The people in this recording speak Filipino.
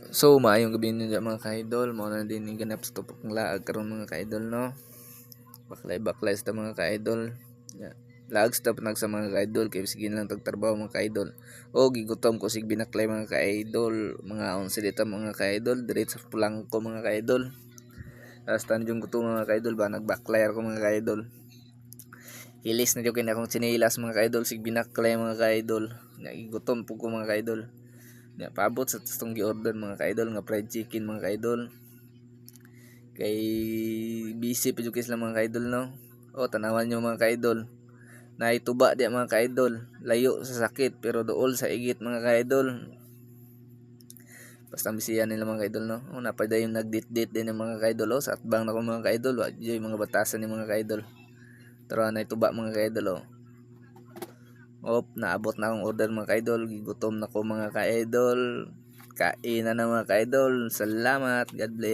So maayong gabi ninyo mga ka-idol. Mao na din yung ganap sa tupok ng laag karon mga ka-idol, no. Baklay sa mga ka-idol. Yeah. Laag sa panag sa mga ka-idol kay sige lang tagtrabaho mga ka-idol. O gigutom ko sig binaklay mga ka-idol. Mga 11 dito mga ka-idol, diretso sa Pulangko mga ka-idol. Tapos tanjong gutom mga ka-idol ba nagbaklay ako mga ka-idol. Hilis na jokin akong sinilas mga ka-idol sig binaklay mga ka-idol. Nagigutom po ko mga ka-idol. Ya, paabot sa tustong gi-order mga ka-idol nga fried chicken mga ka-idol. Kay busy pa jud lang mga ka-idol, no. O tanawan nyo mga ka-idol. Naituba di mga ka-idol. Layo sa sakit pero dool sa igit mga ka-idol. Basta bisiyan nila mga ka-idol, no. O napada yung nagdit-dit din ng mga ka-idol, o sa atbang na ko mga ka-idol. Wa jud mga batasan ni mga ka-idol. Pero naituba mga ka-idol, o. Naabot na akong order mga ka-idol. Gigutom na ko mga ka-idol. Kain na mga ka-idol. Salamat. God bless.